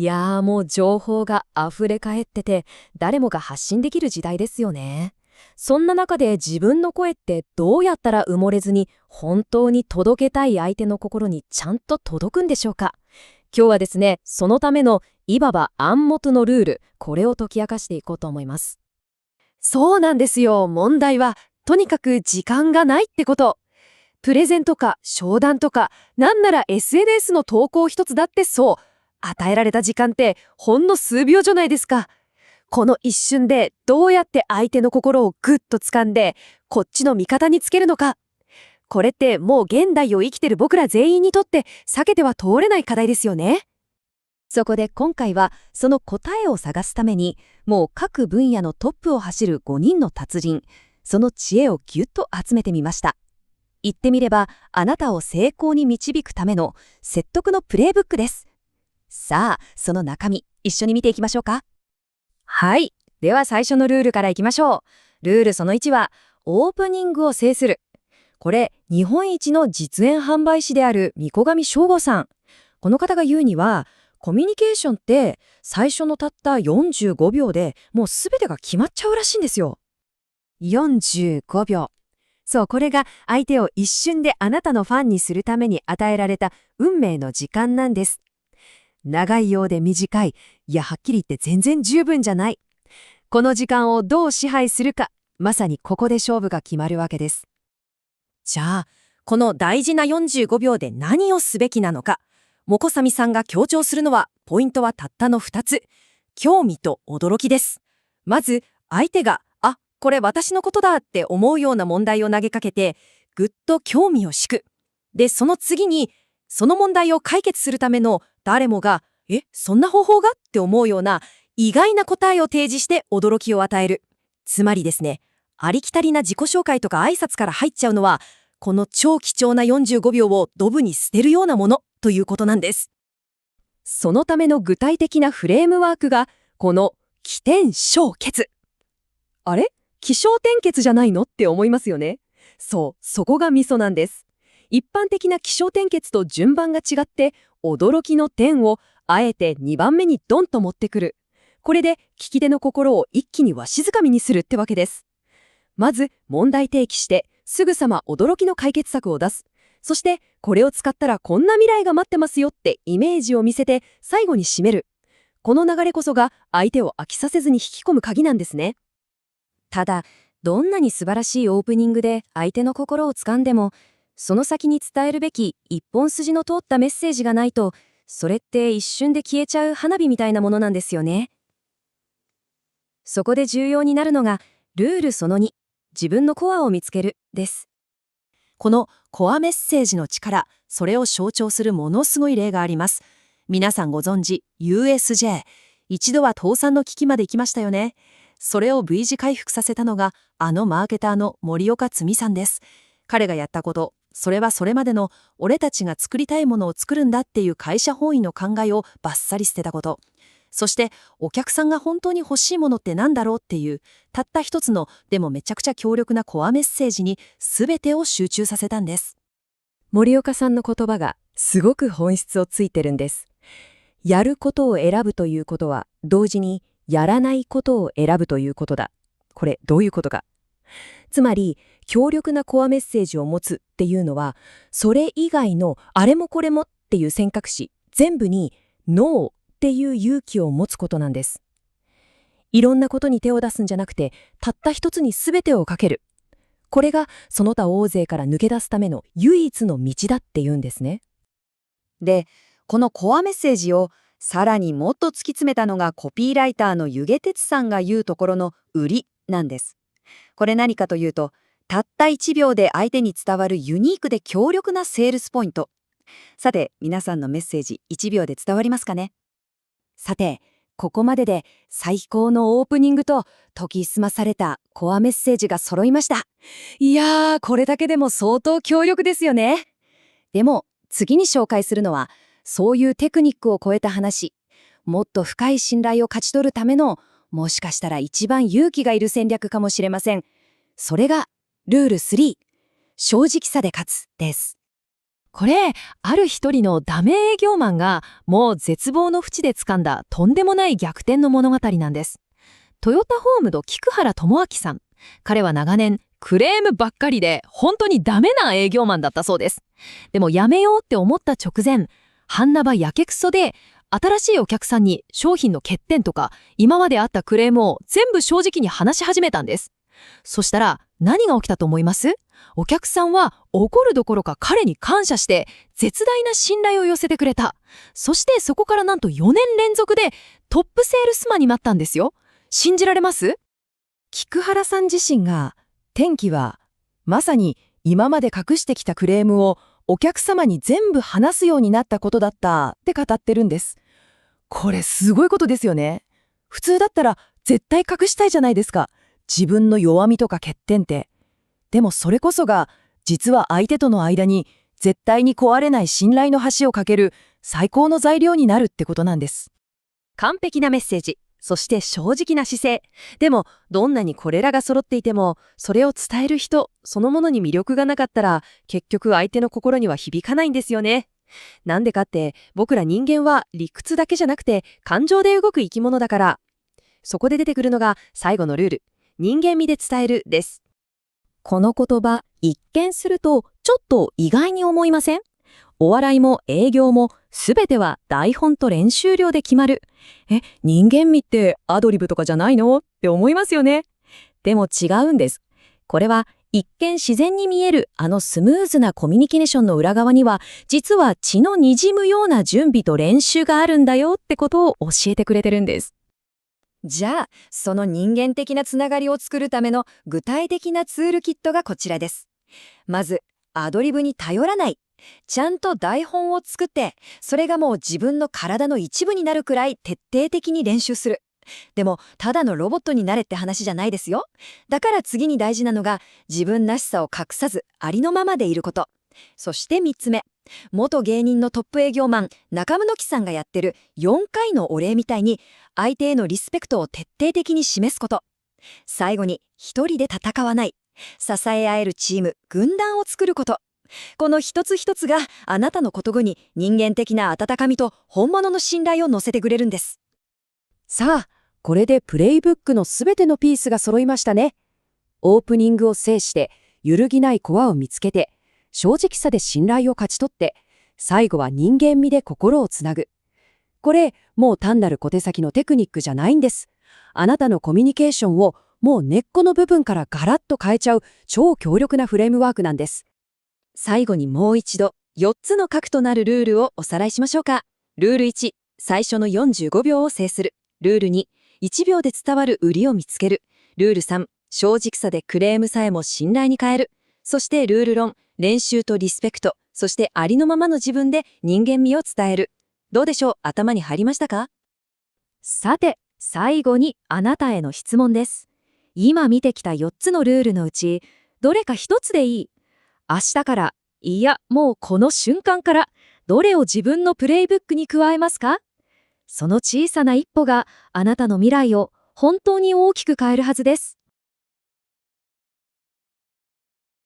もう情報が溢れ返ってて、誰もが発信できる時代ですよね。そんな中で自分の声ってどうやったら埋もれずに本当に届けたい相手の心にちゃんと届くんでしょうか。今日はですね、そのためのいわば暗黙のルール、これを解き明かしていこうと思います。そうなんですよ。問題は、とにかく時間がないってこと。プレゼンとか商談とか、なんなら SNS の投稿一つだってそう。与えられた時間ってほんの数秒じゃないですか。この一瞬でどうやって相手の心をぐっと掴んで、こっちの味方につけるのか。これってもう現代を生きてる僕ら全員にとって避けては通れない課題ですよね。そこで今回はその答えを探すために、もう各分野のトップを走る5人の達人、その知恵をぎゅっと集めてみました。言ってみれば、あなたを成功に導くための説得のプレイブックです。さあ、その中身、一緒に見ていきましょうか。はい。では最初のルールからいきましょう。ルールその1は、オープニングを制する。これ、日本一の実演販売士である御子上翔吾さん。この方が言うには、コミュニケーションって最初のたった45秒でもうすべてが決まっちゃうらしいんですよ。45秒。そう、これが相手を一瞬であなたのファンにするために与えられた運命の時間なんです。長いようで短い。いや、はっきり言って全然十分じゃない。この時間をどう支配するか、まさにここで勝負が決まるわけです。じゃあ、この大事な45秒で何をすべきなのか。もこさみさんが強調するのは、ポイントはたったの2つ。興味と驚きです。まず、相手が、これ私のことだって思うような問題を投げかけて、ぐっと興味を引く。で、その次に、その問題を解決するための誰もが、そんな方法がって思うような意外な答えを提示して驚きを与える。つまりですね、ありきたりな自己紹介とか挨拶から入っちゃうのは、この超貴重な45秒をドブに捨てるようなものということなんです。そのための具体的なフレームワークが、この起点小結。あれ？起承転結じゃないのって思いますよね。そう、そこがミソなんです。一般的な起承転結と順番が違って、驚きの点をあえて2番目にドンと持ってくる。これで聞き手の心を一気にわしづかみにするってわけです。まず問題提起して、すぐさま驚きの解決策を出す。そして、これを使ったらこんな未来が待ってますよってイメージを見せて最後に締める。この流れこそが相手を飽きさせずに引き込む鍵なんですね。ただ、どんなに素晴らしいオープニングで相手の心を掴んでも、その先に伝えるべき一本筋の通ったメッセージがないと、それって一瞬で消えちゃう花火みたいなものなんですよね。そこで重要になるのが、ルールその2、自分のコアを見つけるです。このコアメッセージの力、それを象徴するものすごい例があります。皆さんご存知、USJ。一度は倒産の危機まで行きましたよね。それを V 字回復させたのが、あのマーケターの森岡つみさんです。彼がやったこと、それはそれまでの俺たちが作りたいものを作るんだっていう会社本位の考えをバッサリ捨てたこと。そしてお客さんが本当に欲しいものって何だろうっていうたった一つのでもめちゃくちゃ強力なコアメッセージに全てを集中させたんです。森岡さんの言葉がすごく本質をついてるんです。やることを選ぶということは同時にやらないことを選ぶということだ。これどういうことか。つまり強力なコアメッセージを持つっていうのはそれ以外のあれもこれもっていう選択肢全部にノーっていう勇気を持つことなんです。いろんなことに手を出すんじゃなくて、たった一つに全てをかける。これがその他大勢から抜け出すための唯一の道だって言うんですね。で、このコアメッセージをさらにもっと突き詰めたのがコピーライターの弓削哲さんが言うところの売りなんです。これ何かというと、たった1秒で相手に伝わるユニークで強力なセールスポイント。さて、皆さんのメッセージ1秒で伝わりますかね？さて、ここまでで最高のオープニングと研ぎ澄まされたコアメッセージが揃いました。いやー、これだけでも相当強力ですよね。でも、次に紹介するのは、そういうテクニックを超えた話。もっと深い信頼を勝ち取るための、もしかしたら一番勇気がいる戦略かもしれません。それが、ルール3、正直さで勝つです。これ、ある一人のダメ営業マンがもう絶望の淵で掴んだとんでもない逆転の物語なんです。トヨタホームの菊原智明さん。彼は長年クレームばっかりで本当にダメな営業マンだったそうです。でもやめようって思った直前、半生やけくそで新しいお客さんに商品の欠点とか今まであったクレームを全部正直に話し始めたんです。そしたら何が起きたと思います？お客さんは怒るどころか彼に感謝して絶大な信頼を寄せてくれた。そしてそこからなんと4年連続でトップセールスマンになったんですよ。信じられます？菊原さん自身が、転機はまさに今まで隠してきたクレームをお客様に全部話すようになったことだったって語ってるんです。これすごいことですよね。普通だったら絶対隠したいじゃないですか。自分の弱みとか欠点って。でもそれこそが実は相手との間に絶対に壊れない信頼の橋を架ける最高の材料になるってことなんです。完璧なメッセージ、そして正直な姿勢。でも、どんなにこれらが揃っていても、それを伝える人そのものに魅力がなかったら、結局相手の心には響かないんですよね。なんでかって、僕ら人間は理屈だけじゃなくて、感情で動く生き物だから。そこで出てくるのが最後のルール。人間味で伝えるです。この言葉、一見するとちょっと意外に思いません？お笑いも営業もすべては台本と練習量で決まる。人間味ってアドリブとかじゃないのって思いますよね。でも違うんです。これは一見自然に見えるあのスムーズなコミュニケーションの裏側には、実は血の滲むような準備と練習があるんだよってことを教えてくれてるんです。じゃあ、その人間的なつながりを作るための具体的なツールキットがこちらです。まず、アドリブに頼らない。ちゃんと台本を作って、それがもう自分の体の一部になるくらい徹底的に練習する。でも、ただのロボットになれって話じゃないですよ。だから次に大事なのが、自分らしさを隠さず、ありのままでいること。そして3つ目。元芸人のトップ営業マン、中村樹さんがやってる4回のお礼みたいに、相手へのリスペクトを徹底的に示すこと。最後に、一人で戦わない。支え合えるチーム、軍団を作ること。この一つ一つがあなたのこと具に人間的な温かみと本物の信頼を乗せてくれるんです。さあ、これでプレイブックのすべてのピースが揃いましたね。オープニングを制して、揺るぎないコアを見つけて、正直さで信頼を勝ち取って、最後は人間味で心をつなぐ。これ、もう単なる小手先のテクニックじゃないんです。あなたのコミュニケーションをもう根っこの部分からガラッと変えちゃう超強力なフレームワークなんです。最後にもう一度、4つの核となるルールをおさらいしましょうか。ルール1、最初の45秒を制する。ルール2、1秒で伝わる売りを見つける。ルール3、正直さでクレームさえも信頼に変える。そしてルール論、練習とリスペクト、そしてありのままの自分で人間味を伝える。どうでしょう？頭に入りましたか？さて、最後にあなたへの質問です。今見てきた4つのルールのうち、どれか1つでいい。明日から、いや、もうこの瞬間から、どれを自分のプレイブックに加えますか？その小さな一歩があなたの未来を本当に大きく変えるはずです。